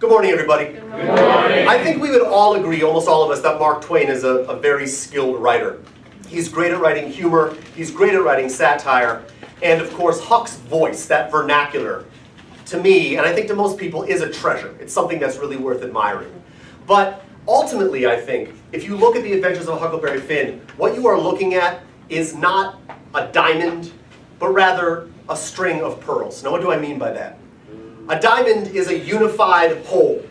Good morning, everybody. Good morning. I think we would all agree, almost all of us, that Mark Twain is a very skilled writer. He's great at writing humor, he's great at writing satire, and of course Huck's voice, that vernacular, to me, and I think to most people, is a treasure. It's something that's really worth admiring. But ultimately, I think, if you look at the Adventures of Huckleberry Finn, what you are looking at is not a diamond, but rather a string of pearls. Now, what do I mean by that? A diamond is a unified whole.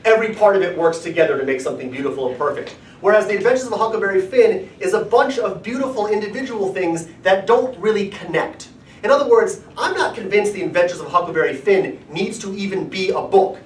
Every part of it works together to make something beautiful and perfect. Whereas the Adventures of Huckleberry Finn is a bunch of beautiful individual things that don't really connect. In other words, I'm not convinced the Adventures of Huckleberry Finn needs to even be a book.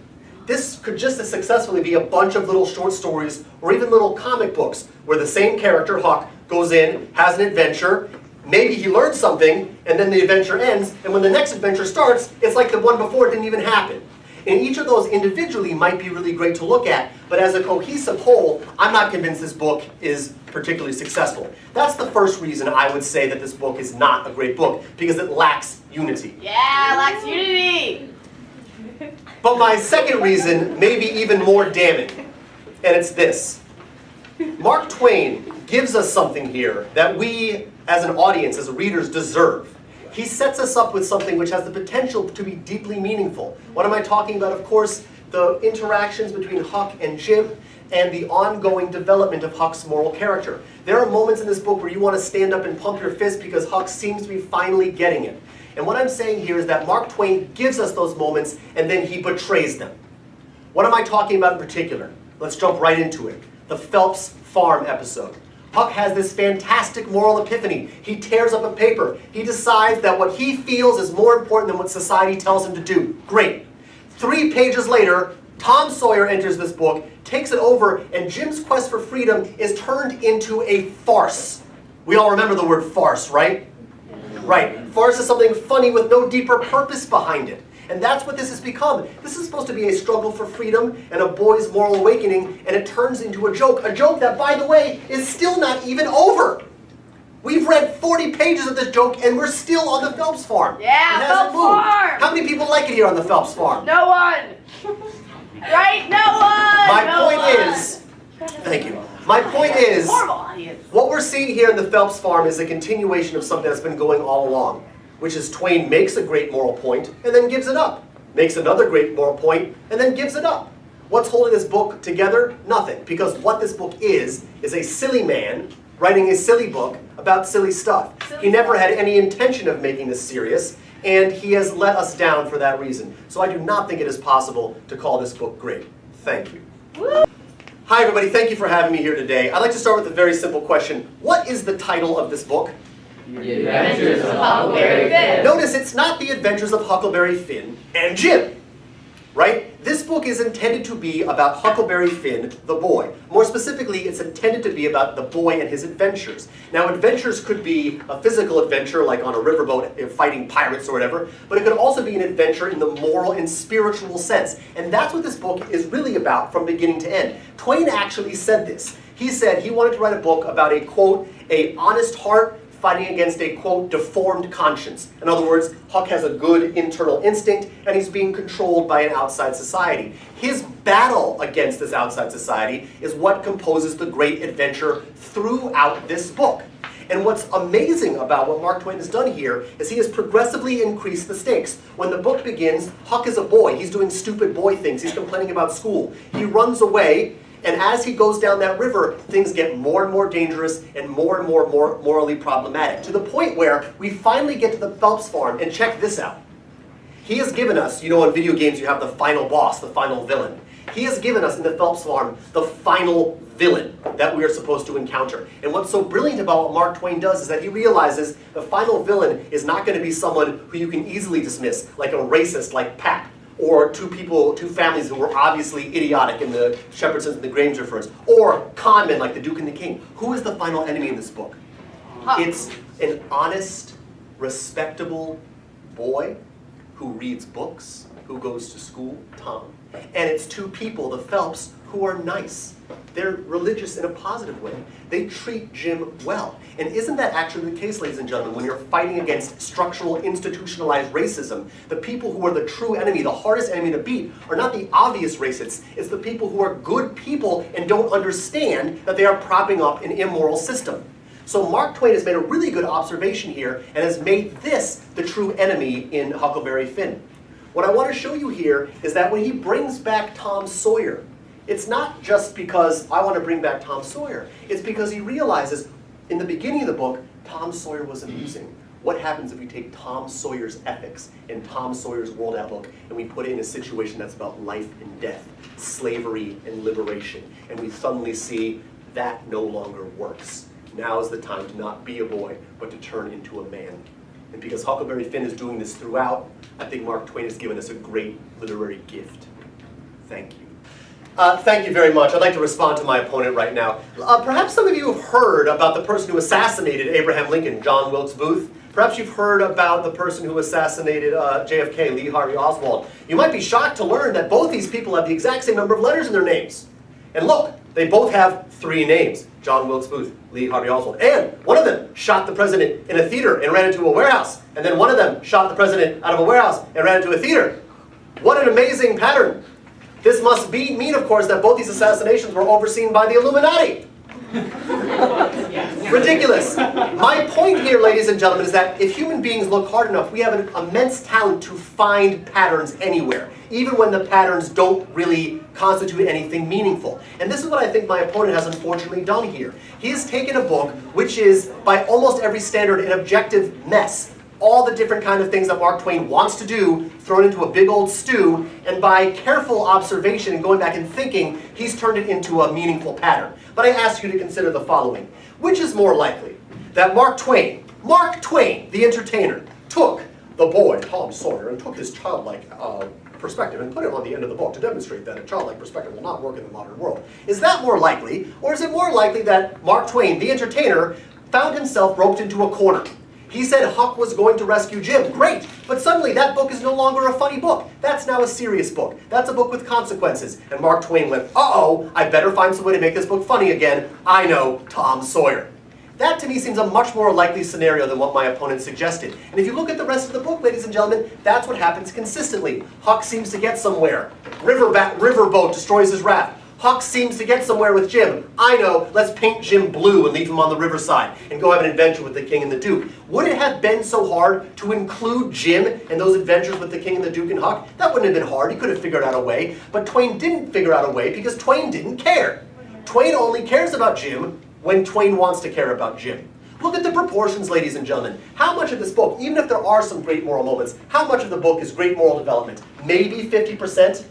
This could just as successfully be a bunch of little short stories or even little comic books where the same character, Huck, goes in, has an adventure, maybe he learns something, and then the adventure ends, and when the next adventure starts, it's like the one before didn't even happen. And each of those individually might be really great to look at, but as a cohesive whole, I'm not convinced this book is particularly successful. That's the first reason I would say that this book is not a great book, because it lacks unity. Yeah, lacks unity! But my second reason may be even more damning, and it's this. Mark Twain gives us something here that we, as an audience, as readers, deserve. He sets us up with something which has the potential to be deeply meaningful. What am I talking about? Of course, the interactions between Huck and Jim and the ongoing development of Huck's moral character. There are moments in this book where you want to stand up and pump your fist because Huck seems to be finally getting it. And what I'm saying here is that Mark Twain gives us those moments and then he betrays them. What am I talking about in particular? Let's jump right into it. The Phelps Farm episode. Huck has this fantastic moral epiphany. He tears up a paper. He decides that what he feels is more important than what society tells him to do. Great. 3 pages later, Tom Sawyer enters this book, takes it over, and Jim's quest for freedom is turned into a farce. We all remember the word farce, right? Right. Farce is something funny with no deeper purpose behind it. And that's what this has become. This is supposed to be a struggle for freedom and a boy's moral awakening, and it turns into a joke that, by the way, is still not even over. We've read 40 pages of this joke, and we're still on the Phelps Farm. Yeah, it hasn't Phelps moved. Farm! How many people like it here on the Phelps Farm? No one! Right? No one! My point is, thank you. My point is, Horrible audience. what we're seeing here in the Phelps Farm is a continuation of something that's been going all along, which is Twain makes a great moral point and then gives it up. Makes another great moral point and then gives it up. What's holding this book together? Nothing. Because what this book is a silly man writing a silly book about silly stuff. He never had any intention of making this serious, and he has let us down for that reason. So I do not think it is possible to call this book great. Thank you. Woo. Hi everybody, thank you for having me here today. I'd like to start with a very simple question. What is the title of this book? The Adventures of Huckleberry Finn. Notice it's not The Adventures of Huckleberry Finn and Jim, right? This book is intended to be about Huckleberry Finn, the boy. More specifically, it's intended to be about the boy and his adventures. Now, adventures could be a physical adventure, like on a riverboat fighting pirates or whatever, but it could also be an adventure in the moral and spiritual sense. And that's what this book is really about from beginning to end. Twain actually said this. He said he wanted to write a book about a, quote, "a honest heart fighting against a, quote, deformed conscience." In other words, Huck has a good internal instinct, and he's being controlled by an outside society. His battle against this outside society is what composes the great adventure throughout this book. And what's amazing about what Mark Twain has done here is he has progressively increased the stakes. When the book begins, Huck is a boy. He's doing stupid boy things. He's complaining about school. He runs away. And as he goes down that river, things get more and more dangerous and more morally problematic, to the point where we finally get to the Phelps Farm, and check this out. He has given us, you know, in video games you have the final boss, the final villain. He has given us in the Phelps Farm the final villain that we are supposed to encounter. And what's so brilliant about what Mark Twain does is that he realizes the final villain is not going to be someone who you can easily dismiss, like a racist like Pat, or two families who were obviously idiotic in the Shepherdsons and the Grangerfords, or con men like the Duke and the King. Who is the final enemy in this book? Huck. It's an honest, respectable boy who reads books, who goes to school, Tom. And it's 2 people, the Phelps, who are nice. They're religious in a positive way. They treat Jim well. And isn't that actually the case, ladies and gentlemen, when you're fighting against structural, institutionalized racism? The people who are the true enemy, the hardest enemy to beat, are not the obvious racists. It's the people who are good people and don't understand that they are propping up an immoral system. So Mark Twain has made a really good observation here and has made this the true enemy in Huckleberry Finn. What I want to show you here is that when he brings back Tom Sawyer, it's not just because I want to bring back Tom Sawyer. It's because he realizes in the beginning of the book, Tom Sawyer was amusing. What happens if we take Tom Sawyer's ethics and Tom Sawyer's world outlook and we put it in a situation that's about life and death, slavery and liberation, and we suddenly see that no longer works. Now is the time to not be a boy, but to turn into a man. And because Huckleberry Finn is doing this throughout, I think Mark Twain has given us a great literary gift. Thank you. Thank you very much. I'd like to respond to my opponent right now. Perhaps some of you have heard about the person who assassinated Abraham Lincoln, John Wilkes Booth. Perhaps you've heard about the person who assassinated JFK, Lee Harvey Oswald. You might be shocked to learn that both these people have the exact same number of letters in their names. And look, they both have 3 names. John Wilkes Booth, Lee Harvey Oswald. And one of them shot the president in a theater and ran into a warehouse. And then one of them shot the president out of a warehouse and ran into a theater. What an amazing pattern. This must mean, of course, that both these assassinations were overseen by the Illuminati. Ridiculous. My point here, ladies and gentlemen, is that if human beings look hard enough, we have an immense talent to find patterns anywhere, even when the patterns don't really constitute anything meaningful. And this is what I think my opponent has unfortunately done here. He has taken a book which is, by almost every standard, an objective mess. All the different kind of things that Mark Twain wants to do thrown into a big old stew, and by careful observation and going back and thinking, he's turned it into a meaningful pattern. But I ask you to consider the following. Which is more likely? That Mark Twain, the entertainer, took the boy, Tom Sawyer, and took his childlike perspective and put it on the end of the book to demonstrate that a childlike perspective will not work in the modern world. Is that more likely? Or is it more likely that Mark Twain, the entertainer, found himself roped into a corner? He said Huck was going to rescue Jim. Great! But suddenly that book is no longer a funny book. That's now a serious book. That's a book with consequences. And Mark Twain went, uh-oh, I better find some way to make this book funny again. I know, Tom Sawyer. That to me seems a much more likely scenario than what my opponent suggested. And if you look at the rest of the book, ladies and gentlemen, that's what happens consistently. Huck seems to get somewhere. Riverboat destroys his raft. Huck seems to get somewhere with Jim. I know, let's paint Jim blue and leave him on the riverside and go have an adventure with the King and the Duke. Would it have been so hard to include Jim in those adventures with the King and the Duke and Huck? That wouldn't have been hard. He could have figured out a way. But Twain didn't figure out a way because Twain didn't care. Twain only cares about Jim when Twain wants to care about Jim. Look at the proportions, ladies and gentlemen. How much of this book, even if there are some great moral moments, how much of the book is great moral development? Maybe 50%?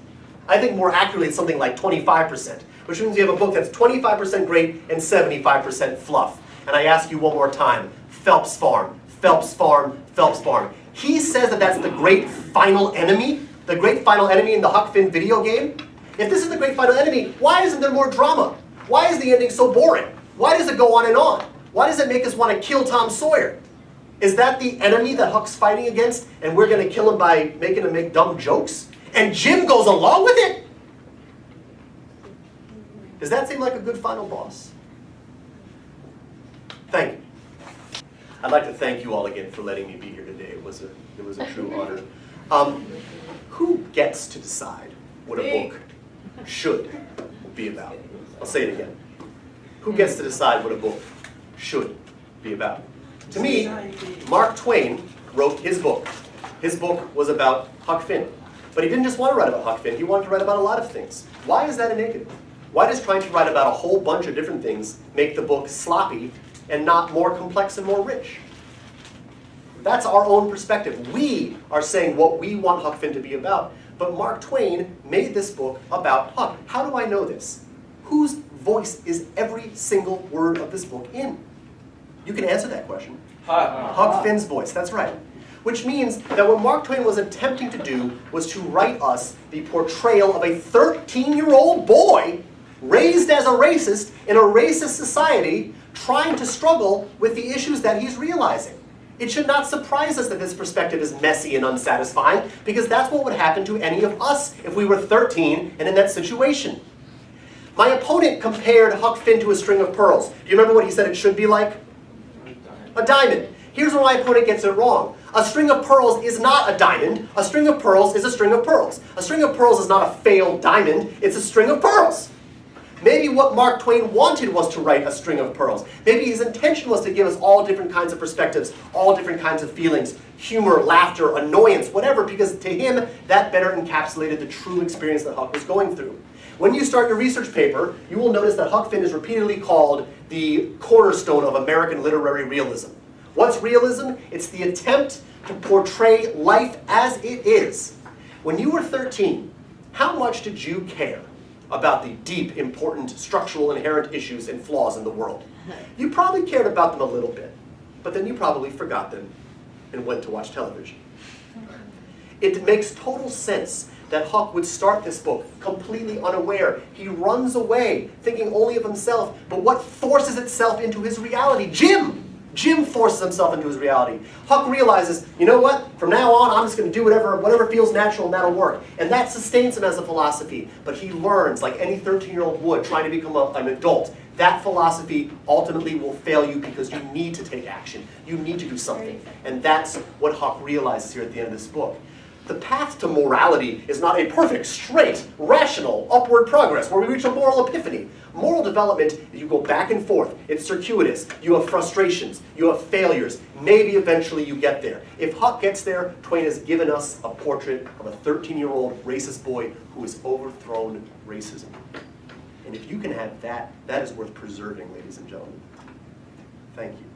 I think more accurately it's something like 25%, which means you have a book that's 25% great and 75% fluff. And I ask you one more time, Phelps Farm, Phelps Farm, Phelps Farm. He says that that's the great final enemy in the Huck Finn video game. If this is the great final enemy, why isn't there more drama? Why is the ending so boring? Why does it go on and on? Why does it make us want to kill Tom Sawyer? Is that the enemy that Huck's fighting against, and we're going to kill him by making him make dumb jokes? And Jim goes along with it? Does that seem like a good final boss? Thank you. I'd like to thank you all again for letting me be here today. It was a true honor. Who gets to decide what a book should be about? I'll say it again. Who gets to decide what a book should be about? To me, Mark Twain wrote his book. His book was about Huck Finn. But he didn't just want to write about Huck Finn, he wanted to write about a lot of things. Why is that a negative? Why does trying to write about a whole bunch of different things make the book sloppy and not more complex and more rich? That's our own perspective. We are saying what we want Huck Finn to be about. But Mark Twain made this book about Huck. How do I know this? Whose voice is every single word of this book in? You can answer that question. Huck Finn's voice, that's right. Which means that what Mark Twain was attempting to do was to write us the portrayal of a 13-year-old boy raised as a racist in a racist society trying to struggle with the issues that he's realizing. It should not surprise us that this perspective is messy and unsatisfying, because that's what would happen to any of us if we were 13 and in that situation. My opponent compared Huck Finn to a string of pearls. Do you remember what he said it should be like? A diamond. Here's where my opponent gets it wrong. A string of pearls is not a diamond. A string of pearls is a string of pearls. A string of pearls is not a failed diamond. It's a string of pearls. Maybe what Mark Twain wanted was to write a string of pearls. Maybe his intention was to give us all different kinds of perspectives, all different kinds of feelings, humor, laughter, annoyance, whatever, because to him, that better encapsulated the true experience that Huck was going through. When you start your research paper, you will notice that Huck Finn is repeatedly called the cornerstone of American literary realism. What's realism? It's the attempt to portray life as it is. When you were 13, how much did you care about the deep, important, structural, inherent issues and flaws in the world? You probably cared about them a little bit, but then you probably forgot them and went to watch television. It makes total sense that Huck would start this book completely unaware. He runs away, thinking only of himself, but what forces itself into his reality? Jim! Jim forces himself into his reality. Huck realizes, you know what? From now on, I'm just going to do whatever feels natural and that'll work. And that sustains him as a philosophy. But he learns, like any 13-year-old would, trying to become an adult, that philosophy ultimately will fail you because you need to take action. You need to do something. And that's what Huck realizes here at the end of this book. The path to morality is not a perfect, straight, rational, upward progress where we reach a moral epiphany. Moral development, you go back and forth. It's circuitous. You have frustrations. You have failures. Maybe eventually you get there. If Huck gets there, Twain has given us a portrait of a 13-year-old racist boy who has overthrown racism. And if you can have that, that is worth preserving, ladies and gentlemen. Thank you.